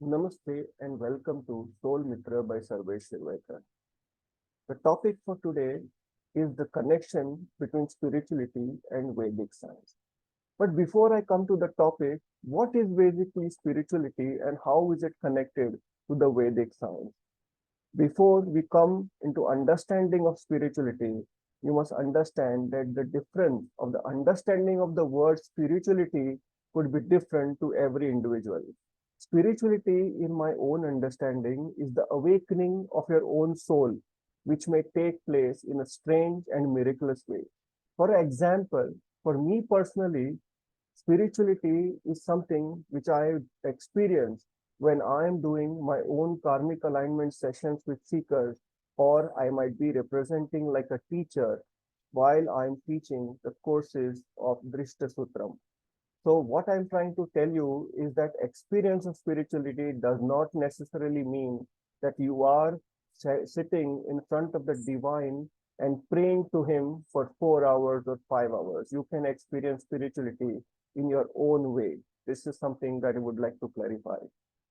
Namaste and welcome to Soul Mitra by Sarvesh Shirvaikar. The topic for today is the connection between spirituality and Vedic science. But before I come to the topic, what is basically spirituality and how is it connected to the Vedic science? Before we come into understanding of spirituality, you must understand that the difference of the understanding of the word spirituality could be different to every individual. Spirituality, in my own understanding, is the awakening of your own soul, which may take place in a strange and miraculous way. For example, for me personally, spirituality is something which I experience when I am doing my own karmic alignment sessions with seekers, or I might be representing like a teacher while I'm teaching the courses of Drishta Sutram. So what I'm trying to tell you is that experience of spirituality does not necessarily mean that you are sitting in front of the divine and praying to him for 4 hours or 5 hours. You can experience spirituality in your own way. This is something that I would like to clarify.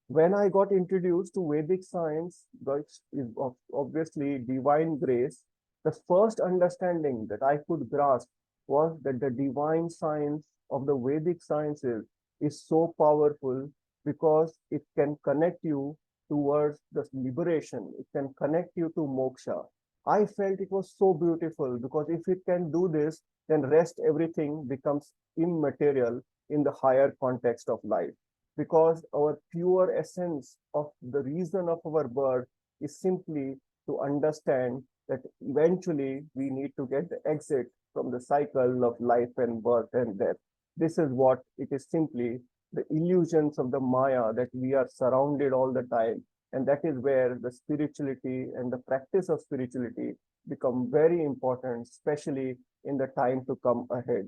When I got introduced to Vedic science, which is obviously divine grace, the first understanding that I could grasp was that the divine science of the Vedic sciences is so powerful because it can connect you towards the liberation. It can connect you to moksha. I felt it was so beautiful because if it can do this, then rest everything becomes immaterial in the higher context of life. Because our pure essence of the reason of our birth is simply to understand that eventually we need to get the exit from the cycle of life and birth and death. This is what it is, simply the illusions of the Maya that we are surrounded all the time. And that is where the spirituality and the practice of spirituality become very important, especially in the time to come ahead.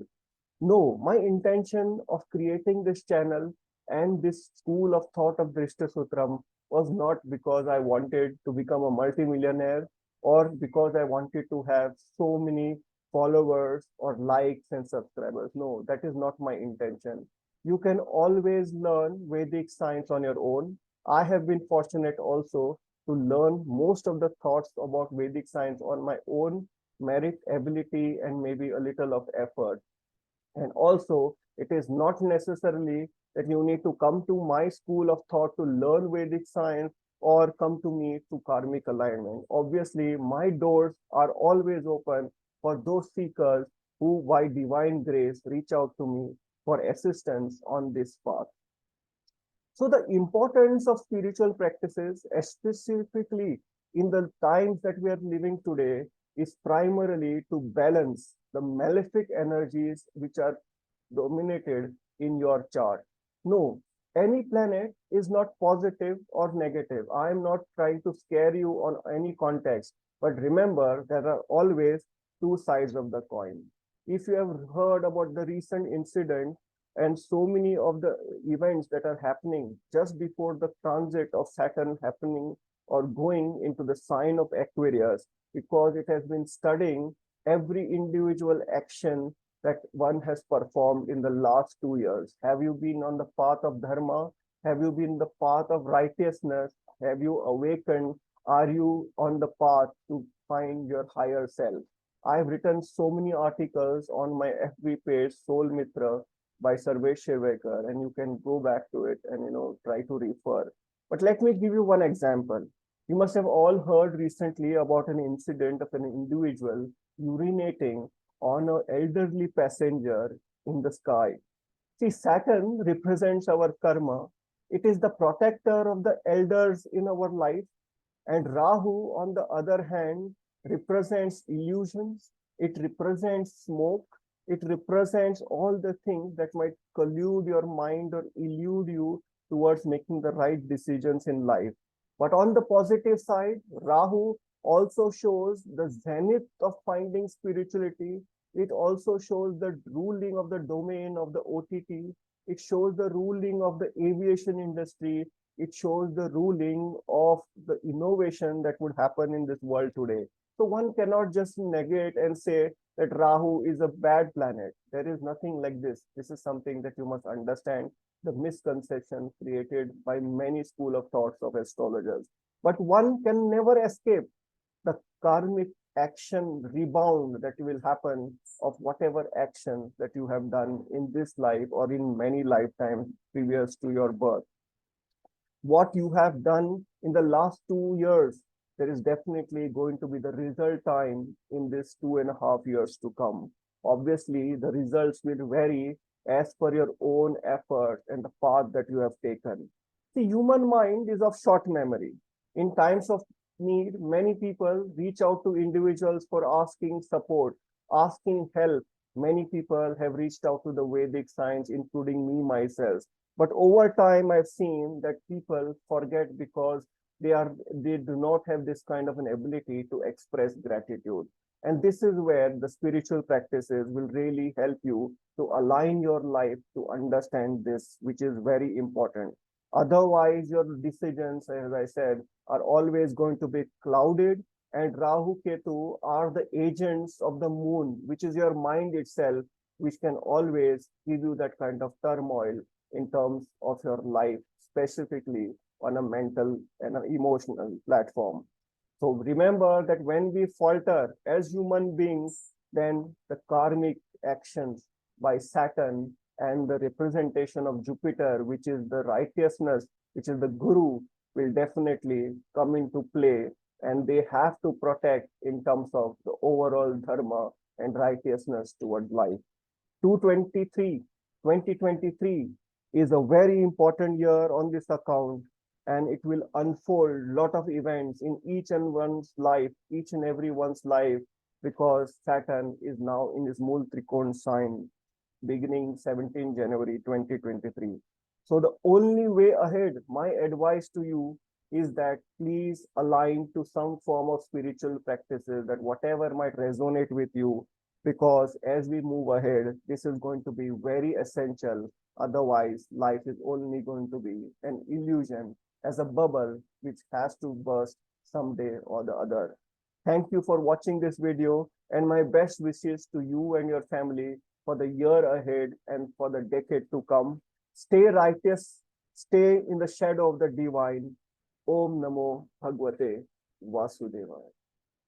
No, my intention of creating this channel and this school of thought of Drishta Sutram was not because I wanted to become a multimillionaire or because I wanted to have so many followers or likes and subscribers. No, that is not my intention. You can always learn Vedic science on your own. I have been fortunate also to learn most of the thoughts about Vedic science on my own merit, ability, and maybe a little of effort. And also, it is not necessarily that you need to come to my school of thought to learn Vedic science or come to me to karmic alignment. Obviously, my doors are always open for those seekers who, by divine grace, reach out to me for assistance on this path. So the importance of spiritual practices, specifically in the times that we are living today, is primarily to balance the malefic energies which are dominated in your chart. No, any planet is not positive or negative. I am not trying to scare you on any context, but remember there are always two sides of the coin. If you have heard about the recent incident and so many of the events that are happening just before the transit of Saturn happening or going into the sign of Aquarius, because it has been studying every individual action that one has performed in the last 2 years. Have you been on the path of dharma? Have you been the path of righteousness? Have you awakened? Are you on the path to find your higher self? I've written so many articles on my FB page, Soul Mitra, by Sarvesh Shirvaikar, and you can go back to it and try to refer. But let me give you one example. You must have all heard recently about an incident of an individual urinating on an elderly passenger in the sky. See, Saturn represents our karma. It is the protector of the elders in our life. And Rahu, on the other hand, represents illusions. It represents smoke. It represents all the things that might collude your mind or elude you towards making the right decisions in life. But on the positive side, Rahu also shows the zenith of finding spirituality. It also shows the ruling of the domain of the OTT. It shows the ruling of the aviation industry. It shows the ruling of the innovation that would happen in this world today. So one cannot just negate and say that Rahu is a bad planet. There is nothing like this. This is something that you must understand. the misconception created by many school of thoughts of astrologers. But one can never escape the karmic action rebound that will happen of whatever action that you have done in this life or in many lifetimes previous to your birth. What you have done in the last 2 years, there is definitely going to be the result time in this 2.5 years to come. Obviously, the results will vary as per your own effort and the path that you have taken. The human mind is of short memory. In times of need, many people reach out to individuals for asking support, asking help. Many people have reached out to the Vedic science, including me myself. But over time, I've seen that people forget because they do not have this kind of an ability to express gratitude. And this is where the spiritual practices will really help you to align your life to understand this, which is very important. Otherwise, your decisions, as I said, are always going to be clouded. And Rahu Ketu are the agents of the moon, which is your mind itself, which can always give you that kind of turmoil in terms of your life, specifically on a mental and an emotional platform. So remember that when we falter as human beings, then the karmic actions by Saturn and the representation of Jupiter, which is the righteousness, which is the guru, will definitely come into play, and they have to protect in terms of the overall dharma and righteousness toward life. 2023 is a very important year on this account, and it will unfold a lot of events in each and every one's life, because Saturn is now in his Mool Trikon sign beginning 17 January 2023. So the only way ahead, my advice to you is that please align to some form of spiritual practices, that whatever might resonate with you, because as we move ahead, this is going to be very essential. Otherwise, life is only going to be an illusion, as a bubble which has to burst someday or the other. Thank you for watching this video, and my best wishes to you and your family for the year ahead and for the decade to come. Stay righteous, stay in the shadow of the divine. Om Namo Bhagavate Vasudevaya.